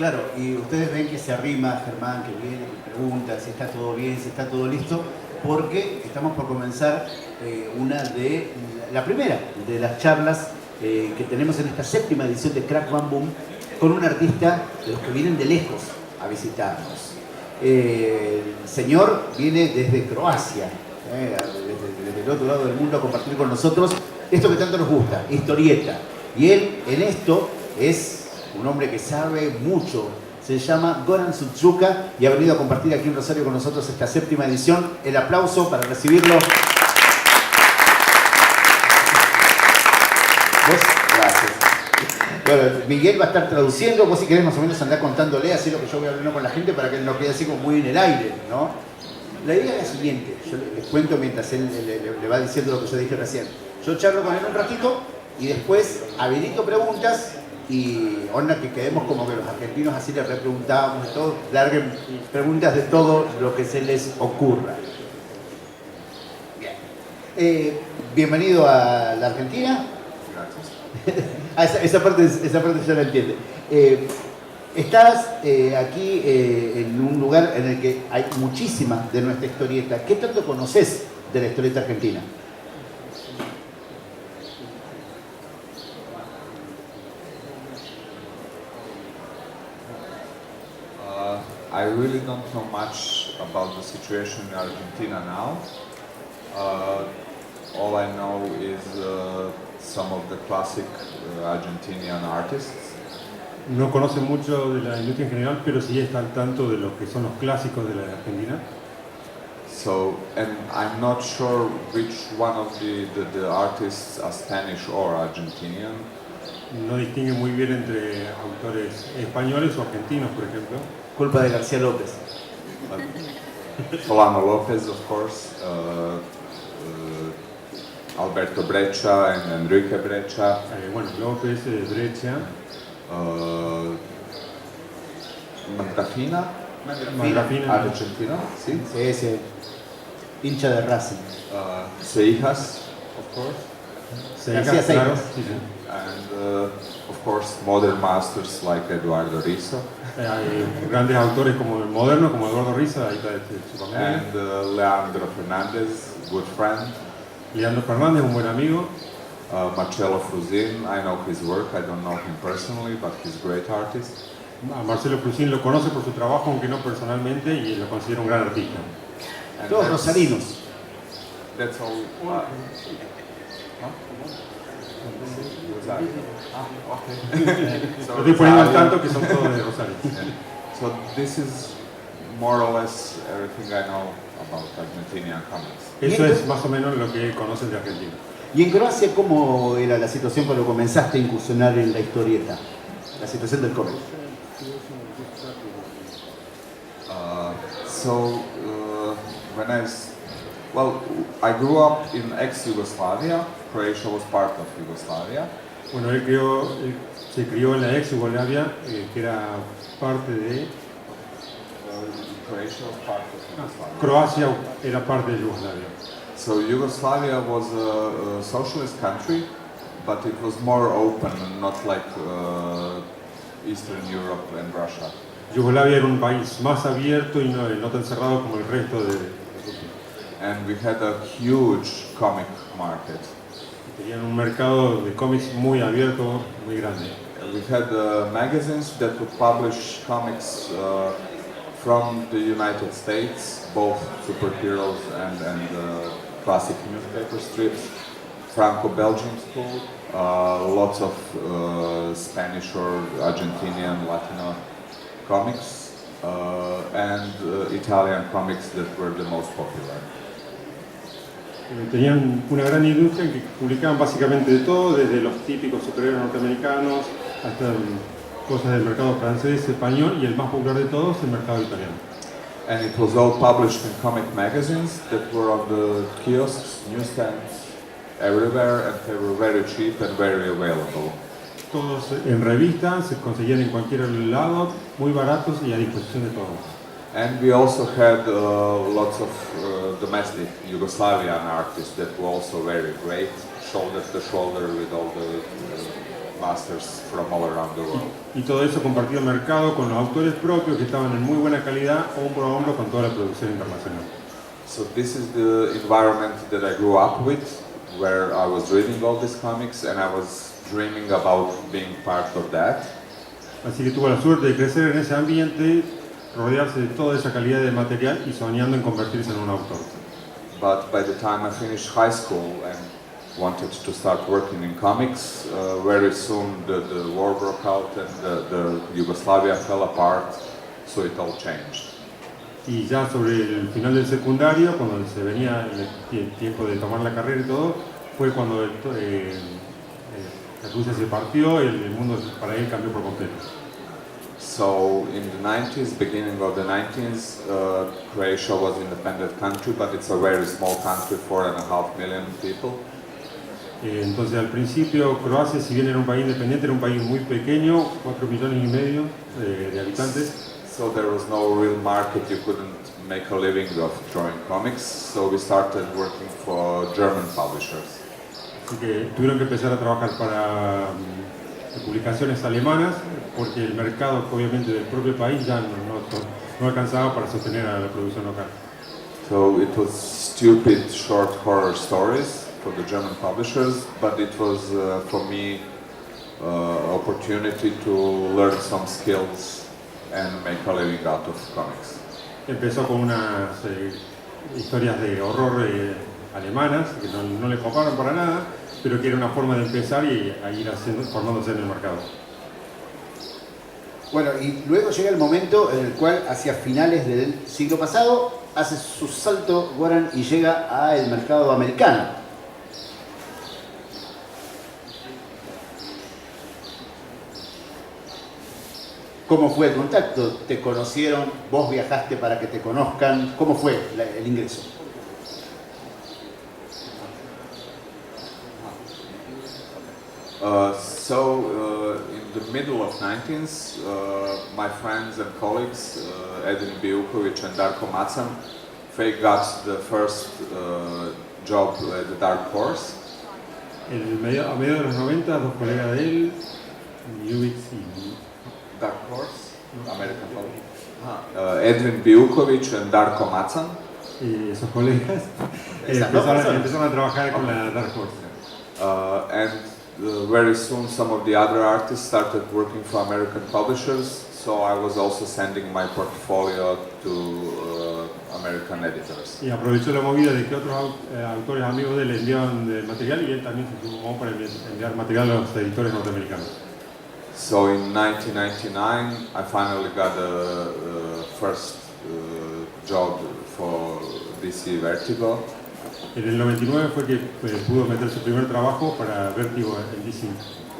Claro, y ustedes ven que se arrima Germán, que viene, que pregunta si está todo bien, si está todo listo, porque estamos por comenzar la primera de las charlas que tenemos en esta 7ª edición de Crack Bam Boom, con un artista de los que vienen de lejos a visitarnos. El señor viene desde Croacia, desde el otro lado del mundo, a compartir con nosotros esto que tanto nos gusta, historieta. Y él en esto es un hombre que sabe mucho. Se llama Goran Sudzuka y ha venido a compartir aquí en Rosario con nosotros esta 7ª edición. El aplauso para recibirlo. Gracias. Bueno, Miguel va a estar traduciendo. Vos si querés más o menos andar contándole así lo que yo voy hablando con la gente para que él no quede así como muy en el aire, ¿no? La idea es la siguiente. Yo les cuento mientras él le va diciendo lo que yo dije recién. Yo charlo con él un ratito y después habilito preguntas. Y onda que quedemos como que los argentinos así les repreguntábamos de todo, larguen preguntas de todo lo que se les ocurra. Bien. Bienvenido a la Argentina. Gracias. esa parte ya la entiende. Estás aquí en un lugar en el que hay muchísima de nuestra historieta. ¿Qué tanto conoces de la historieta argentina? I really don't know much about the situation in Argentina now. All I know is some of the classic Argentinian artists. No conoce mucho de la industria en general, pero sí está al tanto de lo que son los clásicos de la Argentina. So, and I'm not sure which one of the artists are Spanish or Argentinian. No distingue muy bien entre autores españoles o argentinos, por ejemplo. Culpa de García López. Solano López, of course, Alberto Breccia and Enrique Breccia. Bueno, López, Breccia. Mandrafina, Argentina, sí. Sí, hincha de Racing. Seijas, of course. García Seijas. Sí, sí. And of course modern masters like Eduardo Rizzo. Hay grandes autores como el moderno, como Eduardo Rizzo, ahí está su familia. And Leandro Fernández, good friend. Leandro Fernández, un buen amigo. Marcello Fruzin, I know his work, I don't know him personally, but he's a great artist. A Marcelo Fruzin lo conoce por su trabajo, aunque no personalmente, y lo considera un gran artista. Todos rosarinos. That's all. Lo estoy poniendo al tanto que son todos de Rosario. So this is more or less everything I know about Argentinian comics. Eso es más o menos lo que conocen de Argentina. ¿Y en Croacia cómo era la situación cuando comenzaste a incursionar en la historieta? La situación del cómic. I grew up in ex-Yugoslavia. Croatia was part of Yugoslavia. Bueno, él se crió en la ex Yugoslavia, que era parte de... Croatia was part of Yugoslavia. Croacia era parte de Yugoslavia. So Yugoslavia was a socialist country, but it was more open, not like Eastern Europe and Russia. Yugoslavia era un país más abierto y no tan cerrado como el resto de Rusia. And we had a huge comic market. Tenían un mercado de cómics muy abierto, muy grande. We had magazines that would publish comics from the United States, both superheroes and classic newspaper strips, Franco-Belgian school, lots of Spanish or Argentinian, Latino comics, and Italian comics that were the most popular. Tenían una gran industria en que publicaban básicamente de todo, desde los típicos superhéroes norteamericanos hasta cosas del mercado francés, español y el más popular de todos, el mercado italiano. And it was all published in comic magazines that were on the kiosks, newsstands, everywhere, and they were very cheap and very available. Todos en revistas, se conseguían en cualquier lado, muy baratos y a disposición de todos. And we also had lots of domestic Yugoslavian artists that were also very great, shoulder to shoulder with all the masters from all around the world. Y todo eso compartido mercado con los autores propios que estaban en muy buena calidad, hombro a hombro con toda la producción internacional. So this is the environment that I grew up with, where I was reading all these comics and I was dreaming about being part of that. Así que tuvo la suerte de crecer en ese ambiente, rodearse de toda esa calidad de material y soñando en convertirse en un autor. But by the time I finished high school and wanted to start working in comics, very soon the war broke out and the Yugoslavia fell apart, so it all changed. Y ya sobre el final del secundario, cuando se venía el tiempo de tomar la carrera y todo, fue cuando la Rusia se partió y el mundo para él cambió por completo. So in the 90s, beginning of the 90s, Croatia was an independent country, but it's a very small country, 4.5 million people. Entonces al principio Croacia, si bien era un país independiente, era un país muy pequeño, 4,5 millones de habitantes. So there was no real market, you couldn't make a living of drawing comics, so we started working for German publishers. Así que tuvieron que empezar a trabajar para publicaciones alemanas, porque el mercado obviamente del propio país ya no alcanzaba para sostener a la producción local. So it was stupid short horror stories for the German publishers, but it was for me opportunity to learn some skills and make a living out of comics. Empezó con unas historias de horror alemanas que no le coparon para nada, pero que era una forma de empezar y a ir formándose en el mercado. Bueno, y luego llega el momento en el cual, hacia finales del siglo pasado, hace su salto Goran y llega al mercado americano. ¿Cómo fue el contacto? ¿Te conocieron? ¿Vos viajaste para que te conozcan? ¿Cómo fue el ingreso? In the middle of 90s, my friends and colleagues, Edin Bijukovic and Darko Macan, they got the first job at the Dark Horse. A mediados de los 90, dos colegas de él, Bijukovic y Dark Horse, American publisher. Edin Bijukovic and Darko Macan. Y esos colegas empezaron a trabajar con la Dark Horse. And very soon some of the other artists started working for American publishers, so I was also sending my portfolio to American editors. Y aprovechó la movida de que otros autores amigos de él le enviaban material y él también se sumó para enviar material a los editores norteamericanos. So in 1999 I finally got a first job for DC Vertigo. En el 99 fue que pudo meter su primer trabajo para Vertigo en DC.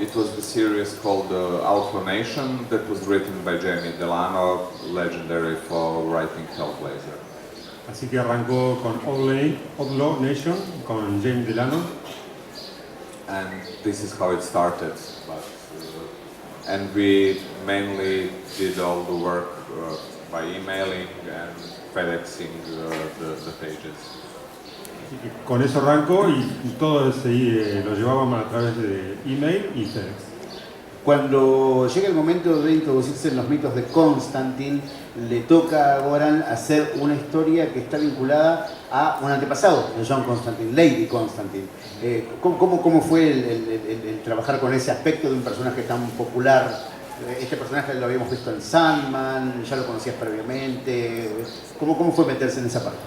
It was the series called Outlaw Nation that was written by Jamie Delano, legendary for writing Hellblazer. Así que arrancó con Outlaw Nation, con Jamie Delano. And this is how it started. And we mainly did all the work by emailing and FedExing the pages. Así que con eso arrancó y todo lo llevábamos a través de email y FedEx. Cuando llega el momento de introducirse en los mitos de Constantine, le toca a Goran hacer una historia que está vinculada a un antepasado de John Constantine, Lady Constantine. ¿Cómo fue el trabajar con ese aspecto de un personaje tan popular? Este personaje lo habíamos visto en Sandman, ya lo conocías previamente. ¿Cómo fue meterse en esa parte?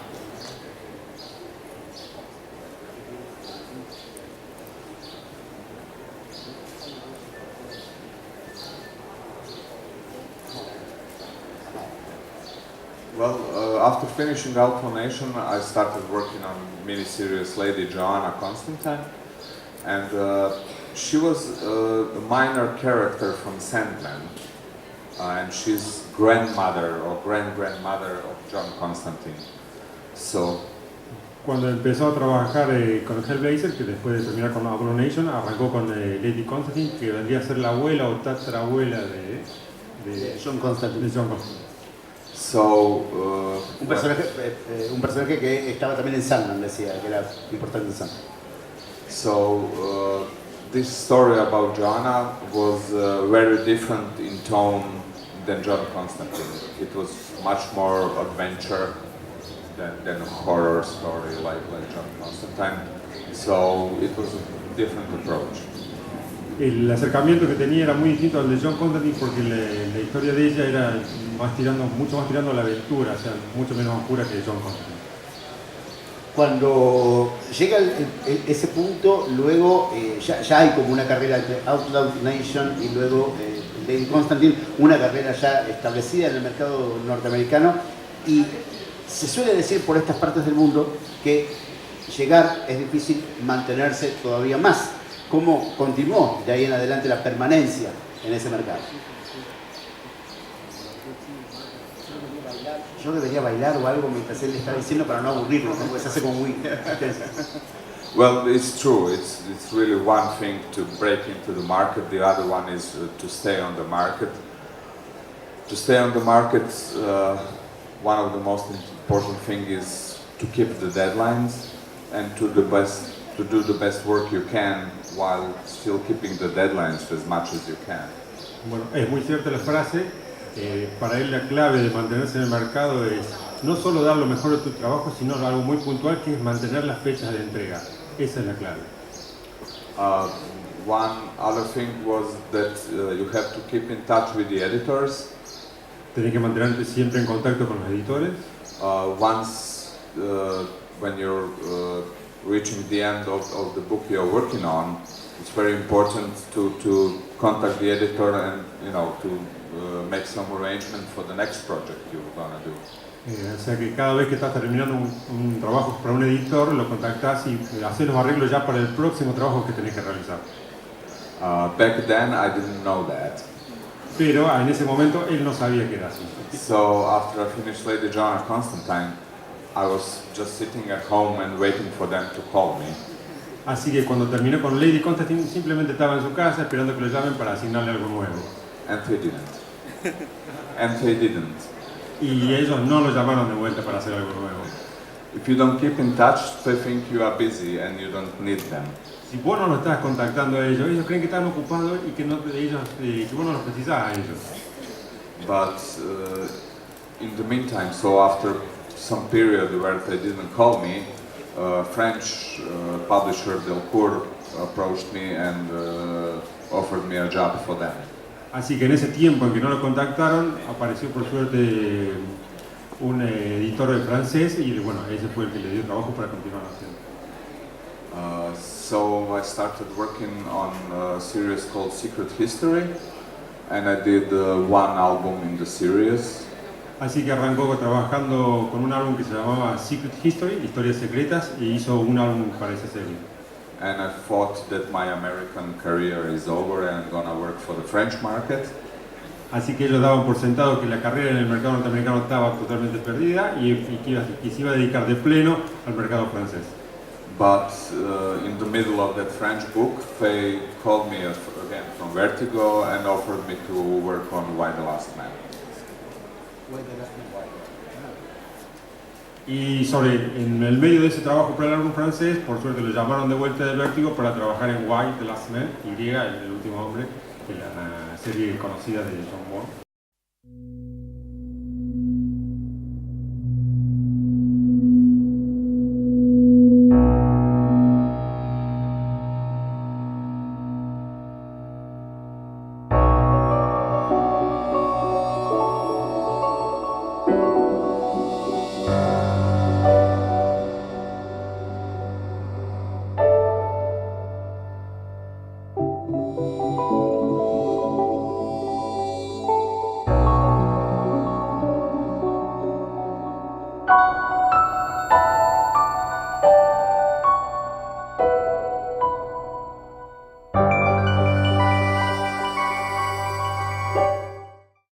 Well, after finishing Outlaw Nation, I started working on miniseries Lady Joanna Constantine, and she was a minor character from Sandman, and she's grandmother or grand-grandmother of John Constantine. So, cuando empezó a trabajar con Hellblazer, que después de terminar con Outlaw Nation, arrancó con Lady Constantine, que vendría a ser la abuela o tatarabuela de John Constantine. So, un personaje que estaba también en Sandman, decía, que era importante en Sandman. So, this story about Joanna was very different in tone than John Constantine. It was much more adventure than a horror story like John Constantine. So it was a different approach. El acercamiento que tenía era muy distinto al de John Constantine porque la historia de ella era mucho más tirando a la aventura, o sea, mucho menos oscura que John Constantine. Cuando llega ese punto, luego ya hay como una carrera entre Outlaw Nation y luego Lady Constantine, una carrera ya establecida en el mercado norteamericano, y se suele decir por estas partes del mundo que llegar es difícil, mantenerse todavía más. ¿Cómo continuó de ahí en adelante la permanencia en ese mercado? Yo debería bailar o algo mientras él le está diciendo para no aburrirlo, ¿no? Porque se hace como muy intenso. Well, it's true. It's really one thing to break into the market. The other one is to stay on the market. To stay on the market, one of the most important things is to keep the deadlines and to do the best work you can while still keeping the deadlines as much as you can. Bueno, es muy cierta la frase. Para él la clave de mantenerse en el mercado es no solo dar lo mejor de tu trabajo, sino algo muy puntual que es mantener las fechas de entrega. Esa es la clave. One other thing was that you have to keep in touch with the editors. Tenés que mantenerte siempre en contacto con los editores. When you're reaching the end of the book you're working on, it's very important to contact the editor and to make some arrangement for the next project you're gonna do. O sea que cada vez que estás terminando un trabajo para un editor, lo contactás y haces los arreglos ya para el próximo trabajo que tenés que realizar. Back then I didn't know that. Pero en ese momento él no sabía que era así. So after I finished Lady Joanna Constantine, I was just sitting at home and waiting for them to call me. Así que cuando terminó con Lady Constantine simplemente estaba en su casa esperando que lo llamen para asignarle algo nuevo. And they didn't. And they didn't. Y ellos no lo llamaron de vuelta para hacer algo nuevo. If you don't keep in touch, they think you are busy and you don't need them. Si vos no lo estás contactando a ellos creen que están ocupados y que que vos no los precisás a ellos. But in the meantime, so after some period where they didn't call me, French publisher Delcourt approached me and offered me a job for them. Así que en ese tiempo en que no lo contactaron, apareció por suerte un editor francés y bueno, ese fue el que le dio trabajo para continuar haciendo. So I started working on a series called Secret History, and I did one album in the series. Así que arrancó trabajando con un álbum que se llamaba Secret History, Historias Secretas, y hizo un álbum para esa serie. And I thought that my American career is over and I'm gonna work for the French market. Así que ellos daban por sentado que la carrera en el mercado norteamericano estaba totalmente perdida y que se iba a dedicar de pleno al mercado francés. But in the middle of that French book, they called me again from Vertigo and offered me to work on Why the Last Man. Y en el medio de ese trabajo para el álbum francés, por suerte lo llamaron de vuelta de Vértigo para trabajar en Why the Last Man, Y, el último hombre, que es la serie conocida de John Moore.